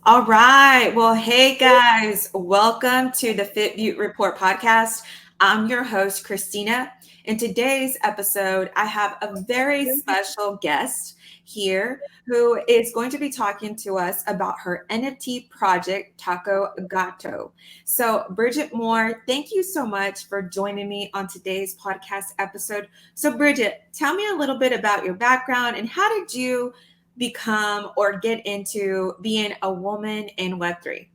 All right. Well, hey guys, welcome to the Fit Beaute Report Podcast. I'm your host, Christina. In today's episode, I have a very special guest here who is going to be talking to us about her NFT project, Taco Gato. So, Bridget Moore, thank you so much for joining me on today's podcast episode. So, Bridget, tell me a little bit about your background and how did you become or get into being a woman in Web3?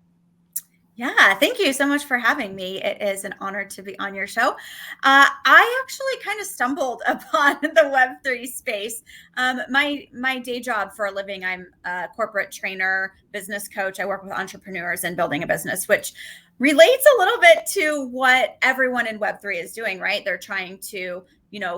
Yeah, thank you so much for having me. It is an honor to be on your show. I actually kind of stumbled upon the Web3 space. My day job for a living, I'm a corporate trainer, business coach. I work with entrepreneurs and building a business, which relates a little bit to what everyone in Web3 is doing, right? They're trying to,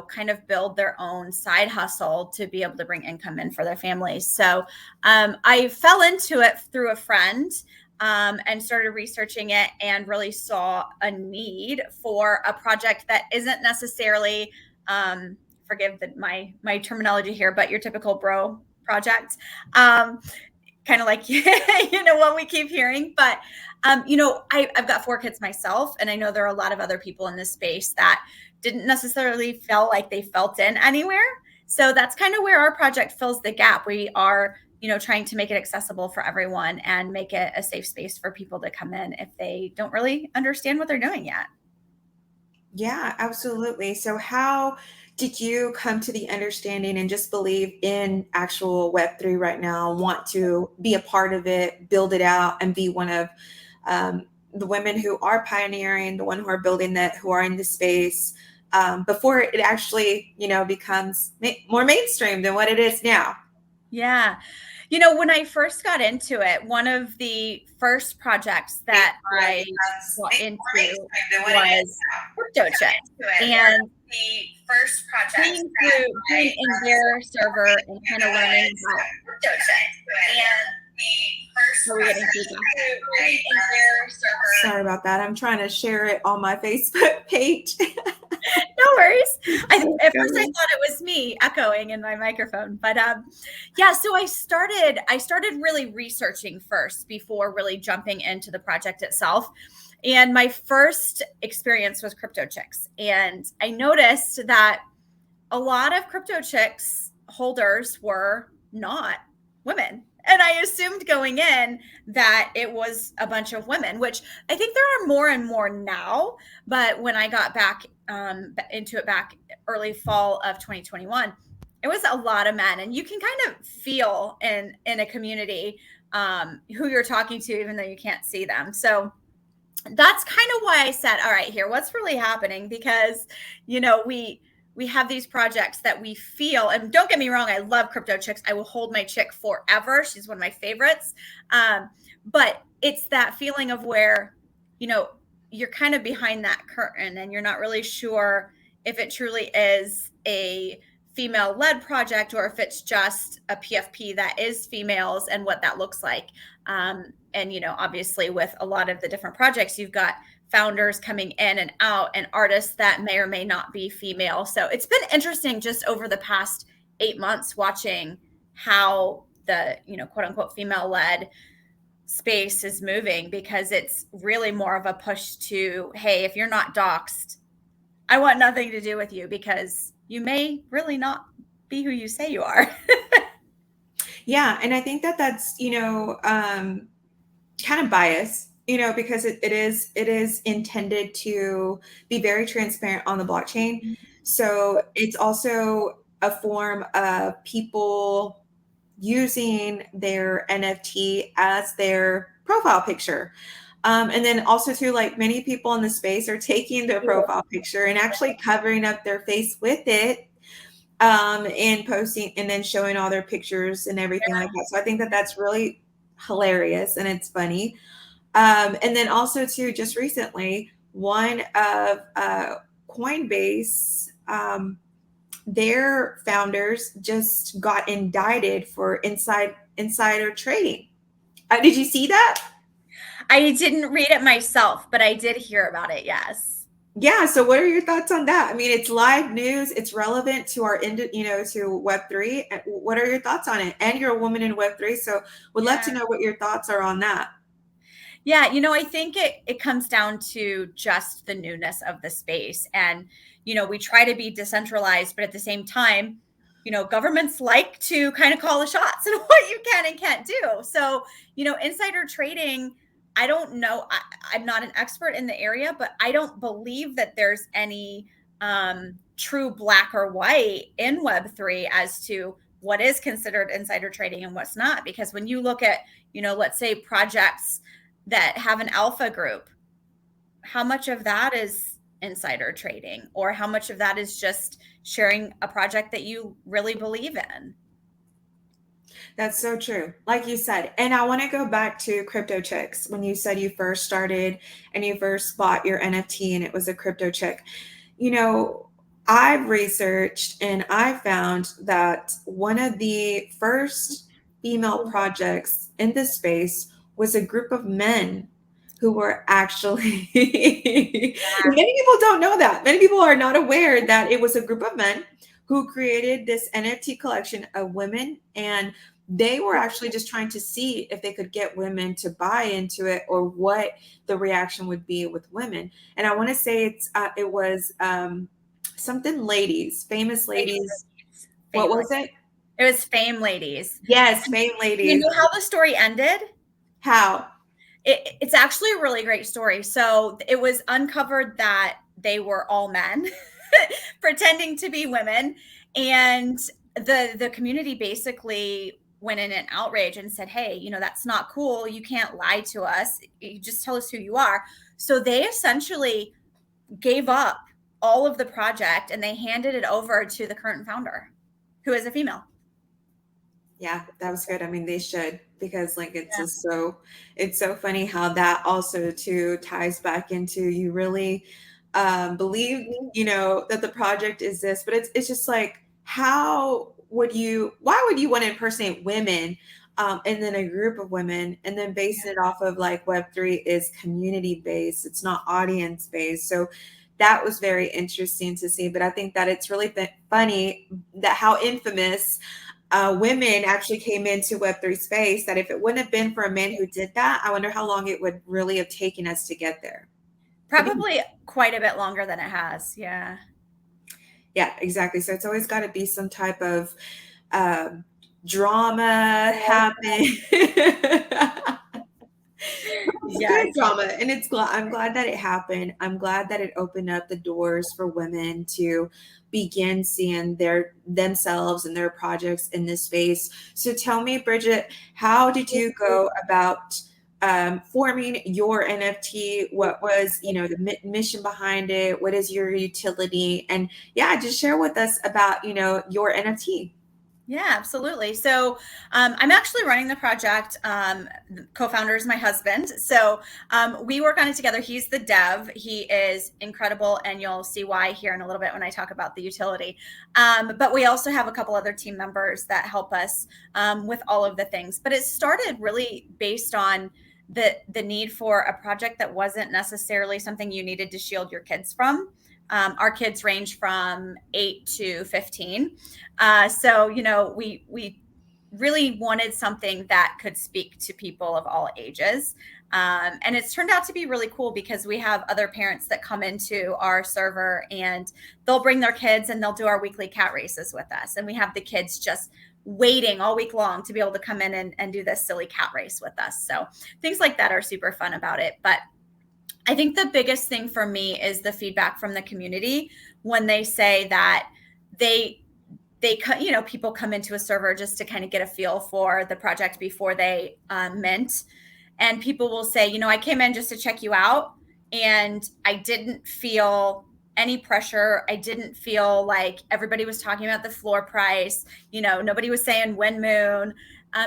kind of build their own side hustle to be able to bring income in for their families. So I fell into it through a friend and started researching it and really saw a need for a project that isn't necessarily, forgive my terminology here, but your typical bro project. Kind of like, what we keep hearing. But, I've got 4 kids myself, and I know there are a lot of other people in this space that didn't necessarily feel like they felt in anywhere. So that's kind of where our project fills the gap. We are trying to make it accessible for everyone and make it a safe space for people to come in if they don't really understand what they're doing yet. Yeah, absolutely. So, how did you come to the understanding and just believe in actual Web3 right now, want to be a part of it, build it out, and be one of the women who are pioneering, the one who are building that, who are in the space before it actually, becomes more mainstream than what it is now? Yeah. When I first got into it, one of the first projects that I got into was crypto checks. And the first project being in their server and kind of learning about crypto checks. And are we getting feedback? Sorry about that. I'm trying to share it on my Facebook page. No worries. At first I thought it was me echoing in my microphone, but so I started really researching first before really jumping into the project itself. And my first experience was crypto chicks, and I noticed that a lot of crypto chicks holders were not women. And I assumed going in that it was a bunch of women, which I think there are more and more now. But when I got back into it back early fall of 2021, it was a lot of men. And you can kind of feel in a community who you're talking to, even though you can't see them. So that's kind of why I said, all right, here, what's really happening? Because, we have these projects that we feel, and don't get me wrong, I love crypto chicks. I will hold my chick forever. She's one of my favorites. But it's that feeling of where, you're kind of behind that curtain and you're not really sure if it truly is a female-led project or if it's just a PFP that is females and what that looks like. And, obviously with a lot of the different projects, you've got founders coming in and out and artists that may or may not be female. So it's been interesting just over the past 8 months watching how the, quote unquote female led space is moving, because it's really more of a push to, hey, if you're not doxxed, I want nothing to do with you because you may really not be who you say you are. Yeah. And I think that that's, kind of biased, because it is intended to be very transparent on the blockchain. So it's also a form of people using their NFT as their profile picture. And then also too, like many people in the space are taking their profile picture and actually covering up their face with it and posting and then showing all their pictures and everything like that. So I think that that's really hilarious and it's funny. And then also too, just recently, one of Coinbase, their founders just got indicted for insider trading. Did you see that? I didn't read it myself, but I did hear about it. Yes. Yeah. So what are your thoughts on that? I mean, it's live news. It's relevant to our, to Web3. What are your thoughts on it? And you're a woman in Web3. So would love to Yeah. know what your thoughts are on that. Yeah, I think it comes down to just the newness of the space. And, we try to be decentralized, but at the same time, governments like to kind of call the shots and what you can and can't do. So, insider trading, I don't know. I'm not an expert in the area, but I don't believe that there's any true black or white in Web3 as to what is considered insider trading and what's not. Because when you look at, let's say projects that have an alpha group, how much of that is insider trading, or how much of that is just sharing a project that you really believe in? That's so true. Like you said, and I want to go back to crypto checks when you said you first started and you first bought your NFT and it was a crypto check. I've researched and I found that one of the first female projects in this space was a group of men who were actually many people don't know that. Many people are not aware that it was a group of men who created this NFT collection of women, and they were actually just trying to see if they could get women to buy into it or what the reaction would be with women. And I want to say it was something ladies, famous ladies. What was it? It was Fame Ladies. Yes, Fame Ladies. You know how the story ended? How? It's actually a really great story. So it was uncovered that they were all men pretending to be women. And the community basically went in an outrage and said, hey, that's not cool. You can't lie to us. You just tell us who you are. So they essentially gave up all of the project and they handed it over to the current founder, who is a female. Yeah, that was good. I mean, they should, because like it's so funny how that also too ties back into you really believe, that the project is this, but it's just like, why would you want to impersonate women and then a group of women and then base it off of like Web3 is community based, it's not audience based. So that was very interesting to see, but I think that it's really funny that how infamous women actually came into Web3 space, that if it wouldn't have been for a man who did that, I wonder how long it would really have taken us to get there. Probably quite a bit longer than it has. Yeah. Yeah, exactly. So it's always got to be some type of drama happen. Good drama, and I'm glad that it happened. I'm glad that it opened up the doors for women to begin seeing themselves and their projects in this space. So tell me, Bridget, how did you go about forming your NFT? What was the mission behind it? What is your utility? And yeah, just share with us about your NFT. Yeah, absolutely. So I'm actually running the project. Co-founder is my husband. So we work on it together. He's the dev. He is incredible. And you'll see why here in a little bit when I talk about the utility. But we also have a couple other team members that help us with all of the things. But it started really based on the need for a project that wasn't necessarily something you needed to shield your kids from. Our kids range from 8 to 15. So, we really wanted something that could speak to people of all ages. And it's turned out to be really cool because we have other parents that come into our server and they'll bring their kids and they'll do our weekly cat races with us. And we have the kids just waiting all week long to be able to come in and do this silly cat race with us. So things like that are super fun about it. But I think the biggest thing for me is the feedback from the community when they say that people come into a server just to kind of get a feel for the project before they mint. And people will say, I came in just to check you out and I didn't feel any pressure. I didn't feel like everybody was talking about the floor price. Nobody was saying when moon.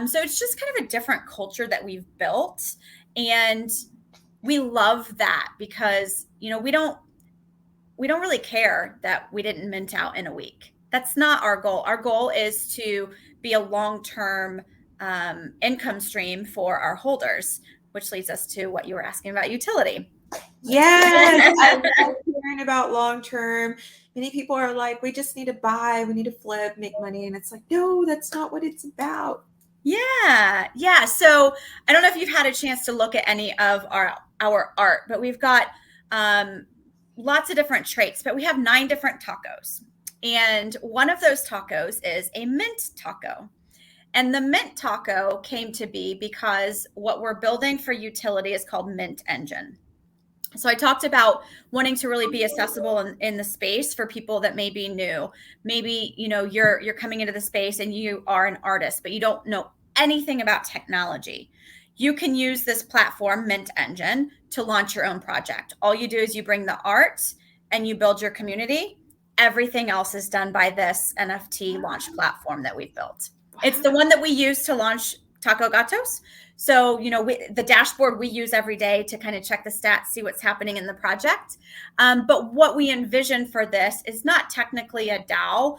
So it's just kind of a different culture that we've built. And we love that because, we don't really care that we didn't mint out in a week. That's not our goal. Our goal is to be a long-term income stream for our holders, which leads us to what you were asking about utility. Yes, I caring about long term. Many people are like, we just need to buy, we need to flip, make money. And it's like, no, that's not what it's about. Yeah. Yeah. So I don't know if you've had a chance to look at any of our art, but we've got lots of different traits, but we have 9 different tacos. And one of those tacos is a mint taco. And the mint taco came to be because what we're building for utility is called Mint Engine. So I talked about wanting to really be accessible in the space for people that may be new. Maybe, you're coming into the space and you are an artist, but you don't know anything about technology. You can use this platform, Mint Engine, to launch your own project. All you do is you bring the art and you build your community. Everything else is done by this NFT launch platform that we've built. It's the one that we use to launch Taco Gatos. So, the dashboard we use every day to kind of check the stats, see what's happening in the project. But what we envision for this is not technically a DAO,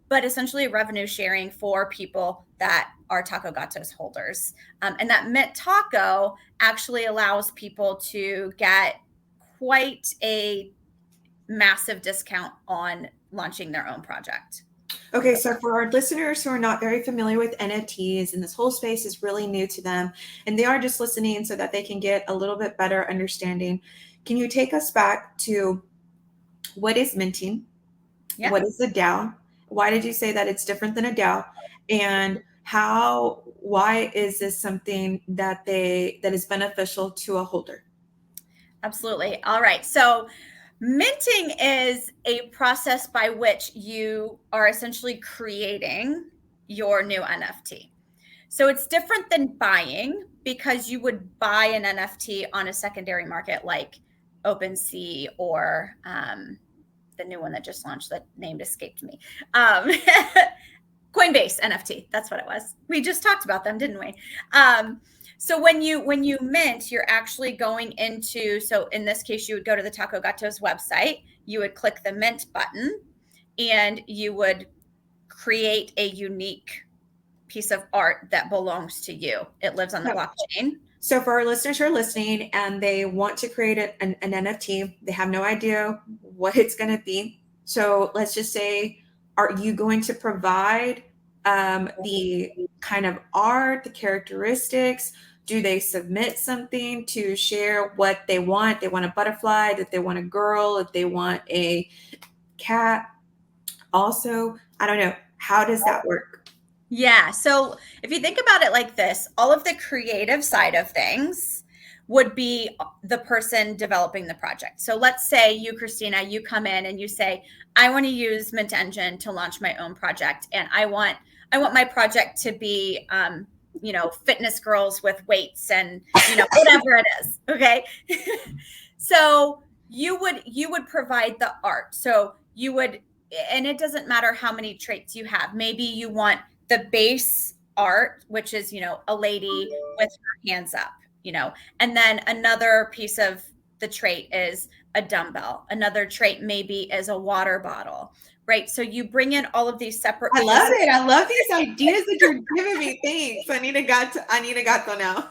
but essentially a revenue sharing for people that are Taco Gatos holders. And that Mint Taco actually allows people to get quite a massive discount on launching their own project. Okay, so for our listeners who are not very familiar with NFTs and this whole space is really new to them and they are just listening so that they can get a little bit better understanding, can you take us back to what is minting? Yeah. What is a DAO? Why did you say that it's different than a DAO? And why is this something that is beneficial to a holder? Absolutely. All right. So minting is a process by which you are essentially creating your new NFT. So it's different than buying because you would buy an NFT on a secondary market like OpenSea or the new one that just launched, that name escaped me. Coinbase NFT. That's what it was. We just talked about them, didn't we? So when you mint, you're actually going into, so in this case, you would go to the Taco Gatos website, you would click the mint button, and you would create a unique piece of art that belongs to you. It lives on the blockchain. So for our listeners who are listening and they want to create an NFT, they have no idea what it's going to be. So let's just say, are you going to provide the kind of art, the characteristics? Do they submit something to share what they want? They want a butterfly, that they want a girl, if they want a cat. Also, I don't know. How does that work? Yeah. So if you think about it like this, all of the creative side of things would be the person developing the project. So let's say you, Christina, you come in and you say, I want to use Mint Engine to launch my own project. And I want my project to be, fitness girls with weights and, whatever it is. Okay. So you would provide the art. So you would, and it doesn't matter how many traits you have. Maybe you want the base art, which is, a lady with her hands up, and then another piece of the trait is a dumbbell. Another trait maybe is a water bottle, right? So you bring in all of these separate. I love it. I love these ideas that you're giving me. Thanks. I need a gato now.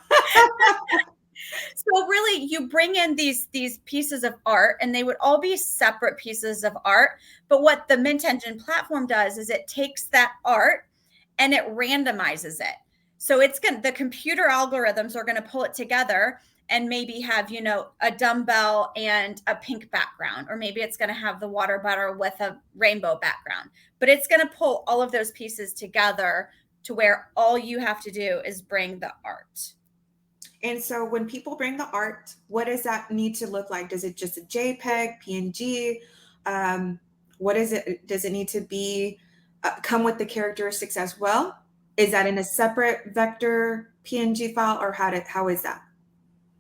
So really, you bring in these pieces of art, and they would all be separate pieces of art. But what the Mint Engine platform does is it takes that art and it randomizes it. So the computer algorithms are going to pull it together and maybe have, a dumbbell and a pink background, or maybe it's going to have the water bottle with a rainbow background. But it's going to pull all of those pieces together to where all you have to do is bring the art. And so when people bring the art, what does that need to look like? Does it just a JPEG, PNG? What is it? Does it need to be come with the characteristics as well? Is that in a separate vector PNG file, or how is that?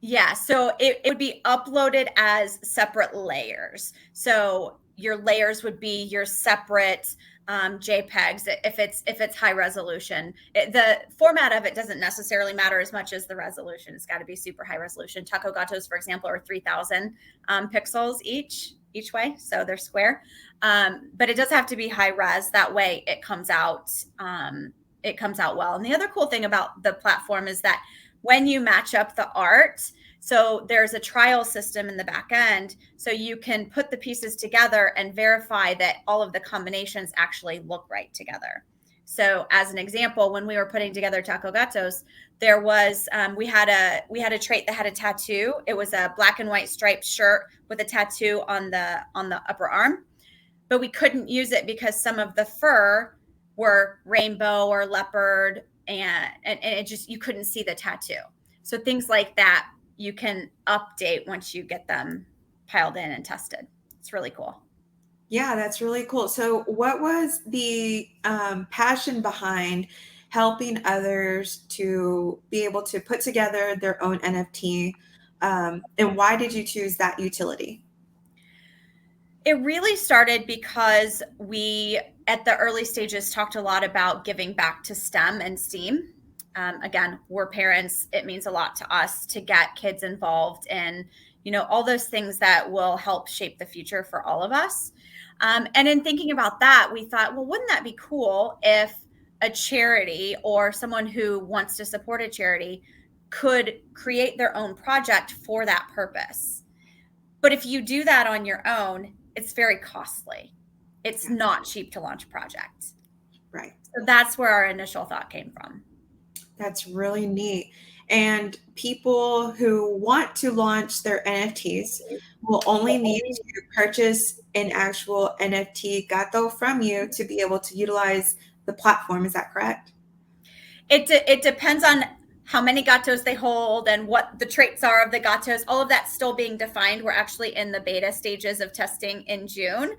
Yeah, so it would be uploaded as separate layers. So your layers would be your separate JPEGs if it's high resolution. The format of it doesn't necessarily matter as much as the resolution. It's got to be super high resolution. Taco Gatos, for example, are 3,000 pixels each way, so they're square. But it does have to be high res. That way, it comes out well. And the other cool thing about the platform is that when you match up the art, So there's a trial system in the back end. So you can put the pieces together and verify that all of the combinations actually look right together. So as an example, when we were putting together Taco Gatos, there was we had a trait that had a tattoo. It was a black and white striped shirt with a tattoo on the upper arm, but we couldn't use it because some of the fur were rainbow or leopard, and it just, you couldn't see the tattoo. So things like that you can update once you get them piled in and tested. It's really cool. Yeah, that's really cool. So what was the passion behind helping others to be able to put together their own NFT? And why did you choose that utility? It really started because we, at the early stages, talked a lot about giving back to STEM and STEAM. Again, we're parents. It means a lot to us to get kids involved in, all those things that will help shape the future for all of us. And in thinking about that, we thought, well, wouldn't that be cool if a charity or someone who wants to support a charity could create their own project for that purpose? But if you do that on your own, it's very costly. It's not cheap to launch a project. Right. So that's where our initial thought came from. That's really neat. And people who want to launch their NFTs will only need to purchase an actual NFT gato from you to be able to utilize the platform. Is that correct? It depends on how many gatos they hold and what the traits are of the gatos. All of that's still being defined. We're actually in the beta stages of testing in June.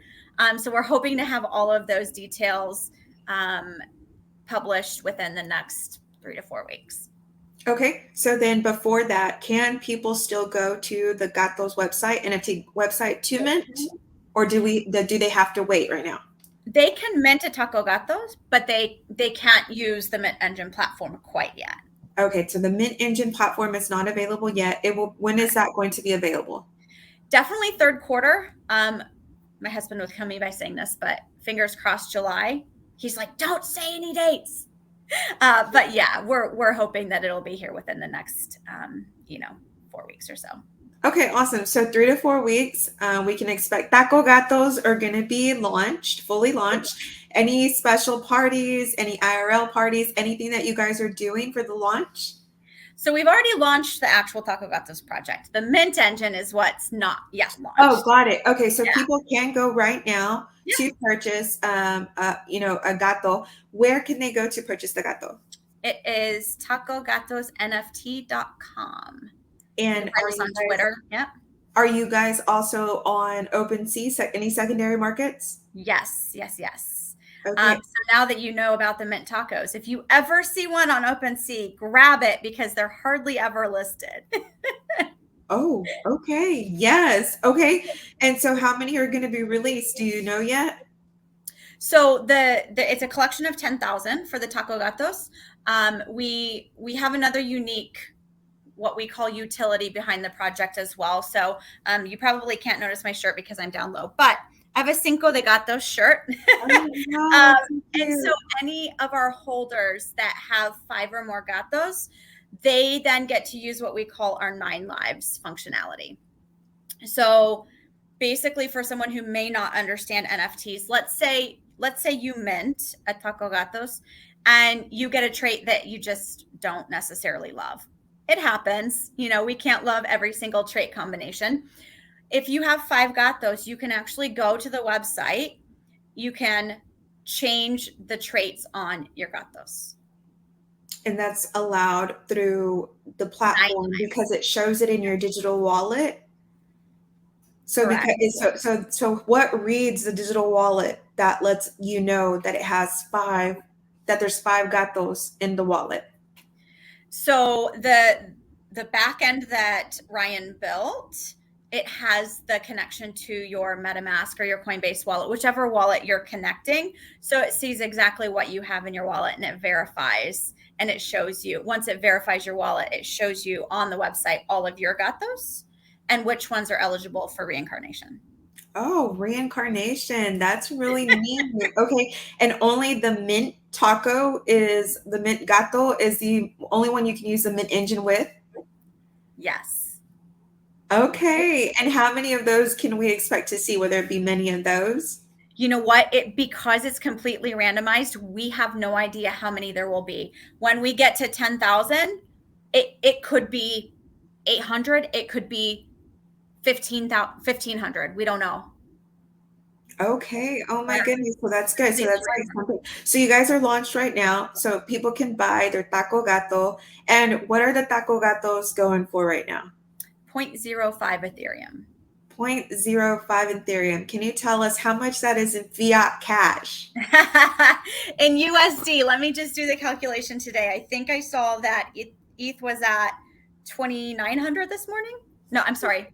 So we're hoping to have all of those details published within the next 3 to 4 weeks. Okay, so then before that, can people still go to the Gato's website, NFT website, to mint, or do they have to wait right now? They can mint a Taco Gatos, but they can't use the Mint Engine platform quite yet. Okay, so the Mint Engine platform is not available yet. It will. When is that going to be available? Definitely third quarter. My husband would kill me by saying this, but fingers crossed July. He's like, don't say any dates. But yeah, we're hoping that it'll be here within the next 4 weeks or so. Okay, awesome. So 3 to 4 weeks, we can expect Taco Gatos are going to be fully launched. Any special parties, any IRL parties, anything that you guys are doing for the launch? So we've already launched the actual Taco Gatos project. The Mint Engine is what's not yet launched. Oh, got it. Okay, so people can go right now to purchase, a gato. Where can they go to purchase the gato? It is tacogatosnft.com. And are you on Twitter? Yeah. Are you guys also on OpenSea? Any secondary markets? Yes. Okay. So now that you know about the mint tacos, if you ever see one on OpenSea, grab it because they're hardly ever listed. Oh, okay. Yes. Okay. And so how many are going to be released? Do you know yet? So it's a collection of 10,000 for the Taco Gatos. We have another unique, what we call utility behind the project as well. So you probably can't notice my shirt because I'm down low, but I have a Cinco de Gatos shirt. Oh, wow, and so any of our holders that have 5 or more gatos, they then get to use what we call our 9 lives functionality. So basically, for someone who may not understand NFTs, let's say you mint a Taco Gatos and you get a trait that you just don't necessarily love. It happens. We can't love every single trait combination. If you have 5 gatos, you can actually go to the website. You can change the traits on your gatos. And that's allowed through the platform because it shows it in your digital wallet. So so what reads the digital wallet that lets you know that it has that there's 5 gatos in the wallet? So the back end that Ryan built, it has the connection to your MetaMask or your Coinbase wallet, whichever wallet you're connecting. So it sees exactly what you have in your wallet and it verifies, and it shows you, once it verifies your wallet, it shows you on the website all of your gatos and which ones are eligible for reincarnation. Oh, reincarnation. That's really neat. Okay. And only the mint gato is the only one you can use the Mint Engine with? Yes. Okay. And how many of those can we expect to see? Will there be many of those? You know what? Because it's completely randomized, we have no idea how many there will be. When we get to 10,000, it could be 800, it could be 1,500. We don't know. Okay. Oh my goodness. So that's good. So that's like something. So you guys are launched right now. So people can buy their Taco Gato. And what are the Taco Gatos going for right now? 0.05 Ethereum. 0.05 Ethereum. Can you tell us how much that is in fiat cash? In USD, let me just do the calculation today. I think I saw that ETH was at 2,900 this morning. No, I'm sorry.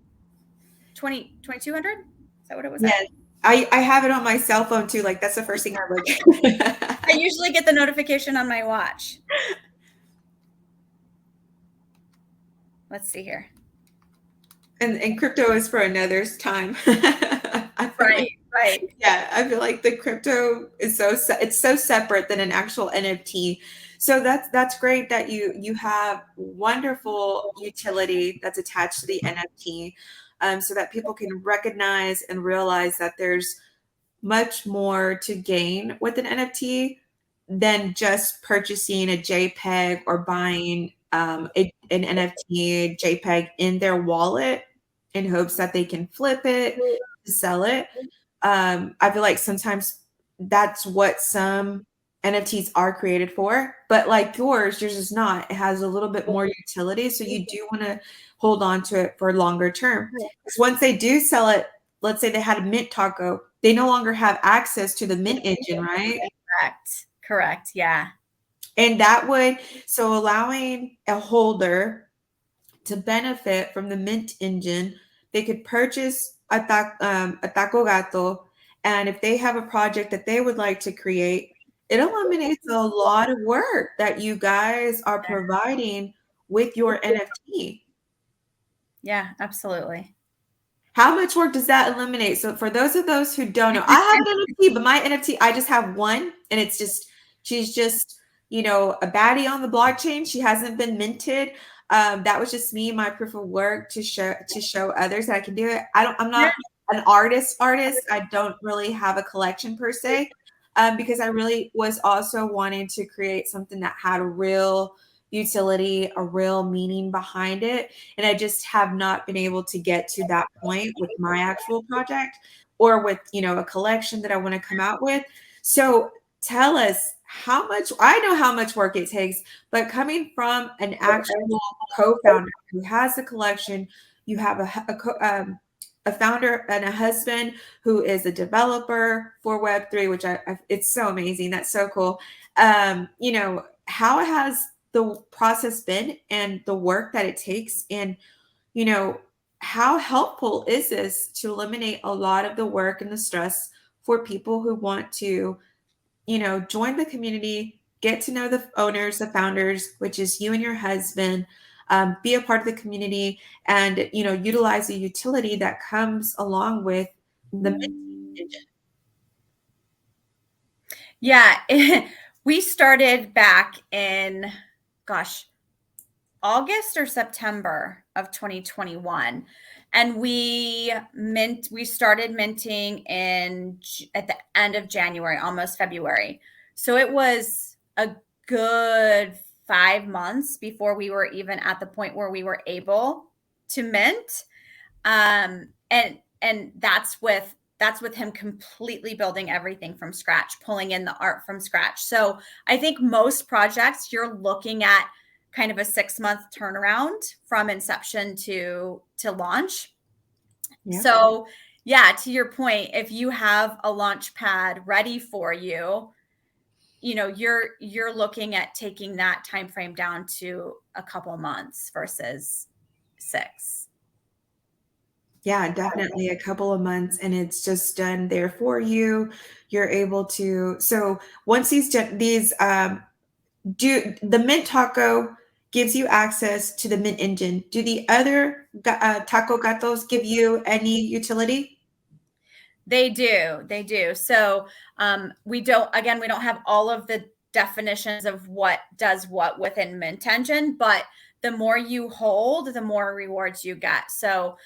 2,200? Is that what it was Yes. at? I have it on my cell phone too. Like that's the first thing I look I usually get the notification on my watch. Let's see here. And crypto is for another time. Right. Yeah, I feel like the crypto is it's so separate than an actual NFT. So that's great that you have wonderful utility that's attached to the NFT, so that people can recognize and realize that there's much more to gain with an NFT than just purchasing a JPEG or buying an NFT JPEG in their wallet in hopes that they can flip it, sell it. I feel like sometimes that's what some NFTs are created for, but like yours is not. It has a little bit more utility, so you do want to hold on to it for longer term. Because once they do sell it, let's say they had a mint taco, they no longer have access to the mint engine, right? Correct. Yeah. And that would, so allowing a holder to benefit from the mint engine, they could purchase a Taco Gato. And if they have a project that they would like to create, it eliminates a lot of work that you guys are providing with your NFT. Yeah, absolutely. How much work does that eliminate? So for those of those who don't know, I have an NFT, but my NFT, I just have one, and it's just she's just a baddie on the blockchain. She hasn't been minted. That was just me, my proof of work to show others that I can do it. I'm not an artist. I don't really have a collection per se, because I really was also wanting to create something that had a real utility, a real meaning behind it. And I just have not been able to get to that point with my actual project or with, a collection that I want to come out with. So tell us how much, I know how much work it takes, but coming from an actual co-founder who has a collection, you have a founder and a husband who is a developer for Web3, which it's so amazing. That's so cool. How has the process been and the work that it takes, and how helpful is this to eliminate a lot of the work and the stress for people who want to join the community, get to know the owners, the founders, which is you and your husband, be a part of the community, and utilize the utility that comes along with the engine. Yeah, we started back in, August or September of 2021, and we started minting at the end of January, almost February. So it was a good 5 months before we were even at the point where we were able to mint. And that's with him completely building everything from scratch, pulling in the art from scratch. So I think most projects you're looking at kind of a 6-month turnaround from inception to launch. Yeah. So yeah, to your point, if you have a launch pad ready for you, you're looking at taking that time frame down to a couple months versus 6. Yeah, definitely a couple of months, and it's just done there for you. You're able to, so once do the Mint Taco gives you access to the Mint engine. Do the other Taco Gatos give you any utility? They do. So we don't have all of the definitions of what does what within Mint Engine, but the more you hold, the more rewards you get. So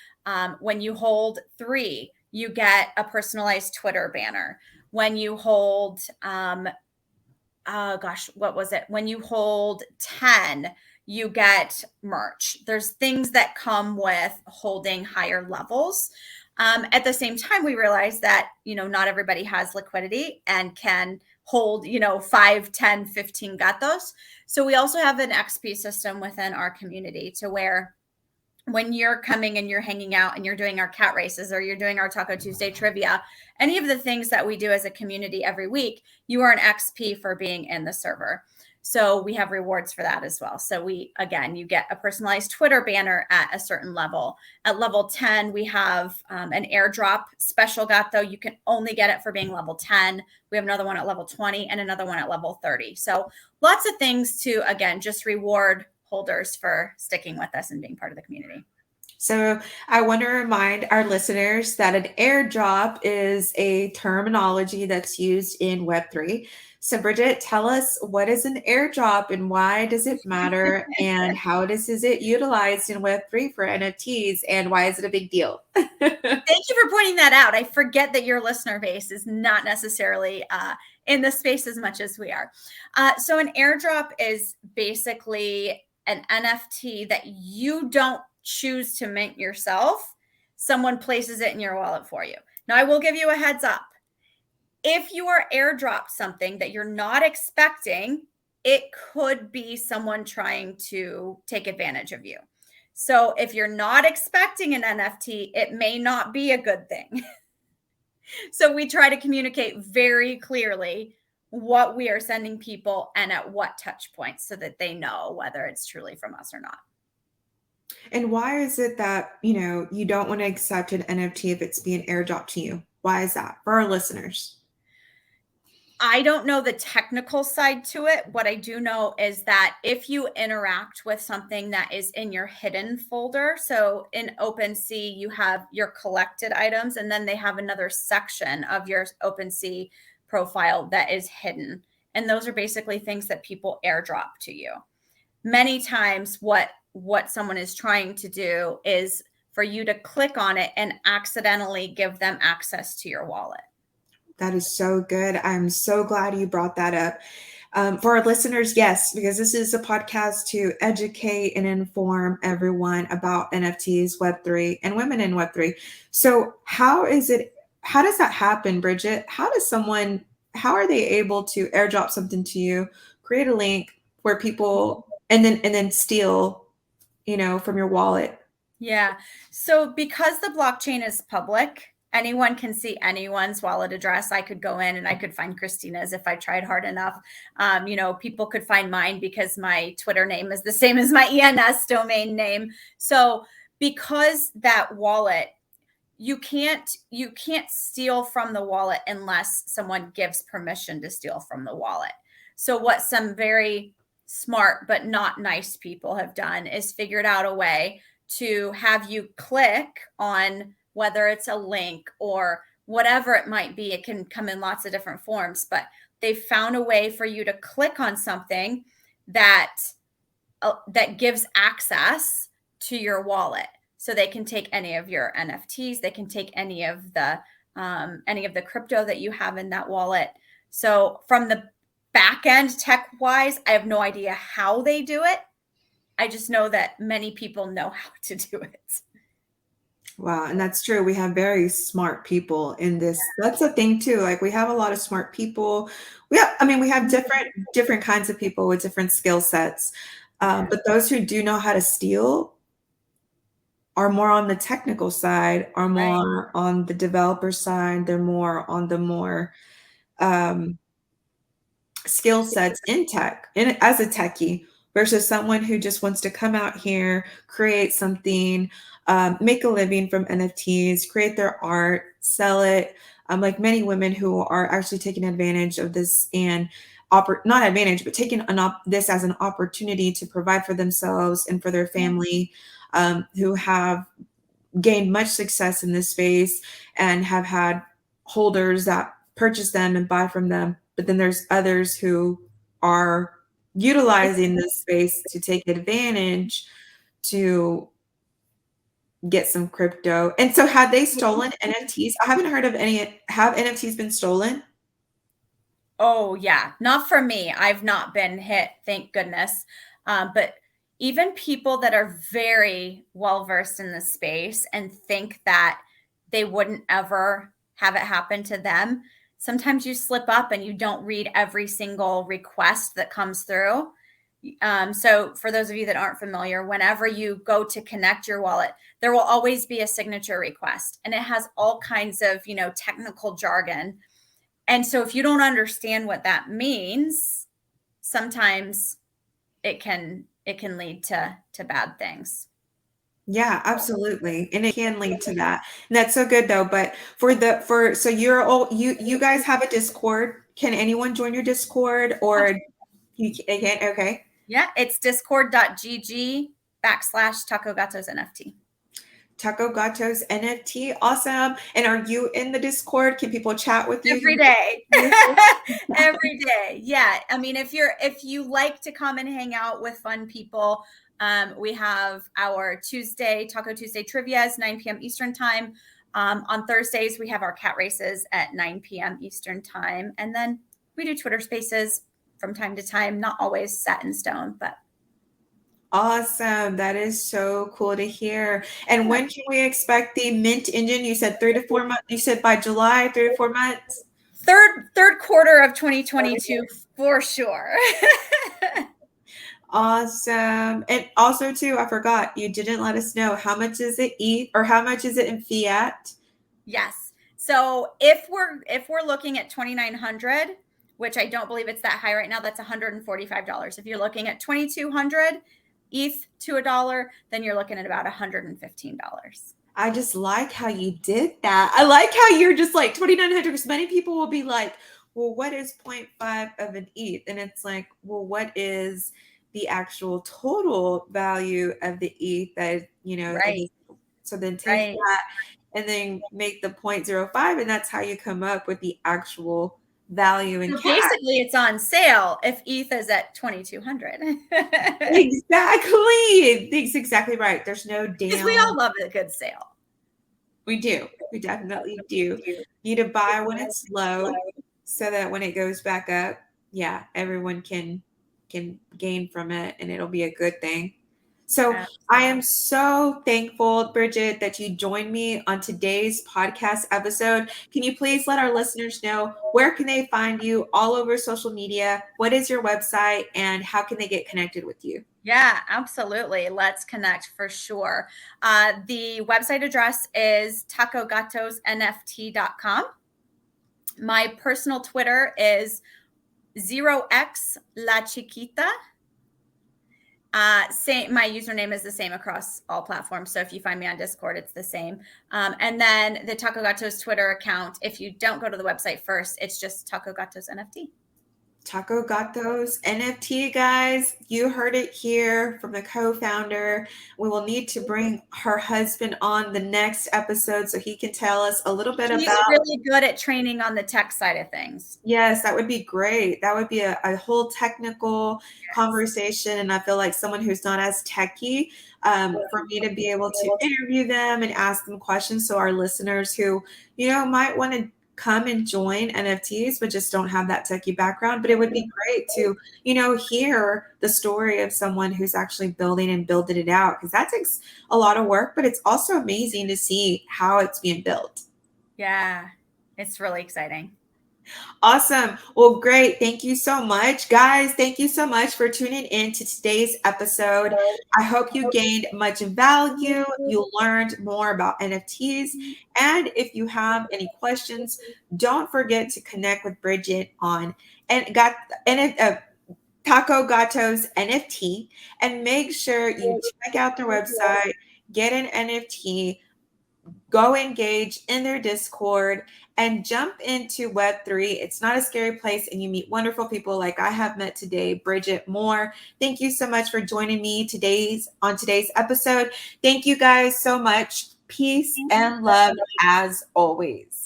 when you hold 3, you get a personalized Twitter banner. When you hold, what was it? When you hold 10, you get merch. There's things that come with holding higher levels. At the same time, we realize that, not everybody has liquidity and can hold, 5, 10, 15 gatos. So we also have an XP system within our community to where when you're coming and you're hanging out and you're doing our cat races or you're doing our Taco Tuesday trivia, any of the things that we do as a community every week, you are an XP for being in the server. So we have rewards for that as well. So you get a personalized Twitter banner at a certain level. At level 10, we have an airdrop special gato. You can only get it for being level 10. We have another one at level 20 and another one at level 30. So lots of things to, again, just reward holders for sticking with us and being part of the community. So I want to remind our listeners that an airdrop is a terminology that's used in Web3. So Bridget, tell us, what is an airdrop and why does it matter and how is it utilized in Web3 for NFTs and why is it a big deal? Thank you for pointing that out. I forget that your listener base is not necessarily in the space as much as we are. So an airdrop is basically an NFT that you don't choose to mint yourself. Someone places it in your wallet for you. Now, I will give you a heads up. If you are airdropped something that you're not expecting, it could be someone trying to take advantage of you. So if you're not expecting an NFT, it may not be a good thing. So we try to communicate very clearly what we are sending people and at what touch points so that they know whether it's truly from us or not. And why is it that, you don't want to accept an NFT if it's being airdropped to you? Why is that for our listeners? I don't know the technical side to it. What I do know is that if you interact with something that is in your hidden folder, so in OpenSea, you have your collected items, and then they have another section of your OpenSea profile that is hidden. And those are basically things that people airdrop to you. Many times what someone is trying to do is for you to click on it and accidentally give them access to your wallet. That is so good. I'm so glad you brought that up. For our listeners, yes, because this is a podcast to educate and inform everyone about NFTs, Web3, and women in Web3. So how does that happen, Bridget? How are they able to airdrop something to you, create a link where people, and then steal, from your wallet? Yeah. So because the blockchain is public, anyone can see anyone's wallet address. I could go in and I could find Christina's if I tried hard enough. People could find mine because my Twitter name is the same as my ENS domain name. So because that wallet, you can't steal from the wallet unless someone gives permission to steal from the wallet. So what some very smart but not nice people have done is figured out a way to have you click on whether it's a link or whatever it might be. It can come in lots of different forms, but they've found a way for you to click on something that gives access to your wallet. So they can take any of your NFTs. They can take any of the crypto that you have in that wallet. So from the back end tech wise, I have no idea how they do it. I just know that many people know how to do it. Wow. And that's true. We have very smart people in this. That's a thing too. Like we have a lot of smart people. We have different kinds of people with different skill sets. But those who do know how to steal are more on the technical side, are more on the developer side. They're more on the skill sets in tech, as a techie, versus someone who just wants to come out here, create something, make a living from NFTs, create their art, sell it. Like many women who are actually taking advantage of this and not advantage, but taking this as an opportunity to provide for themselves and for their family, who have gained much success in this space and have had holders that purchase them and buy from them. But then there's others who are utilizing this space to take advantage to get some crypto. And so have they stolen NFTs? I haven't heard of any. Have NFTs been stolen? Oh, yeah. Not for me. I've not been hit, thank goodness. But even people that are very well versed in the space and think that they wouldn't ever have it happen to them, sometimes you slip up and you don't read every single request that comes through. So for those of you that aren't familiar, whenever you go to connect your wallet, there will always be a signature request, and it has all kinds of, technical jargon. And so if you don't understand what that means, sometimes it can lead to bad things. Yeah, absolutely. And it can lead to that. And that's so good though. But so you guys have a Discord. Can anyone join your Discord or you can't? Okay. Yeah, it's discord.gg/Taco Gatos NFT. Taco Gatos NFT. Awesome. And are you in the Discord? Can people chat with you? Every day. Every day. Yeah. I mean, if you like to come and hang out with fun people, we have our Taco Tuesday trivias, 9 p.m. Eastern time. On Thursdays, we have our cat races at 9 p.m. Eastern time. And then we do Twitter spaces from time to time, not always set in stone, but. Awesome. That is so cool to hear. And when can we expect the mint engine? You said 3 to 4 months. You said by July, 3 to 4 months. Third quarter of 2022 for sure. Awesome. And also too, I forgot, you didn't let us know how much is it ETH or how much is it in fiat? Yes. So if we're looking at 2,900, which I don't believe it's that high right now, that's $145. If you're looking at 2,200 ETH to $1, then you're looking at about $115. I just like how you did that. I like how you're just like 2,900, because many people will be like, well, what is 0.5 of an ETH? And it's like, well, what is the actual total value of the ETH that, right. So then take that and then make the 0.05, and that's how you come up with the actual value in cash. Basically, it's on sale if ETH is at 2,200. Exactly. That's exactly right. There's no damn. Because we all love a good sale. We do. We definitely do. You need to buy when it's low so that when it goes back up, yeah, everyone can gain from it and it'll be a good thing. So I am so thankful, Bridget, that you joined me on today's podcast episode. Can you please let our listeners know where can they find you all over social media? What is your website and how can they get connected with you? Yeah, absolutely. Let's connect for sure. The website address is tacogatosnft.com. My personal Twitter is 0x La Chiquita. My username is the same across all platforms. So if you find me on Discord, it's the same. And then the Taco Gatos Twitter account, if you don't go to the website first, it's just Taco Gatos NFT. Taco Gatos NFT, guys. You heard it here from the co-founder. We will need to bring her husband on the next episode so he can tell us a little bit about. He's really good at training on the tech side of things. Yes, that would be great. That would be a whole technical conversation. And I feel like someone who's not as techy, for me to be able to interview them and ask them questions. So our listeners who, might want to come and join NFTs, but just don't have that techie background. But it would be great to, hear the story of someone who's actually building it out, because that takes a lot of work, but it's also amazing to see how it's being built. Yeah, it's really exciting. Awesome. Well, great. Thank you so much, guys. Thank you so much for tuning in to today's episode. I hope you gained much value. You learned more about NFTs. And if you have any questions, don't forget to connect with Bridget on Taco Gatos NFT, and make sure you check out their website, get an NFT, go engage in their Discord, and jump into Web3. It's not a scary place, and you meet wonderful people like I have met today, Bridget Moore. Thank you so much for joining me on today's episode. Thank you guys so much. Peace and love as always.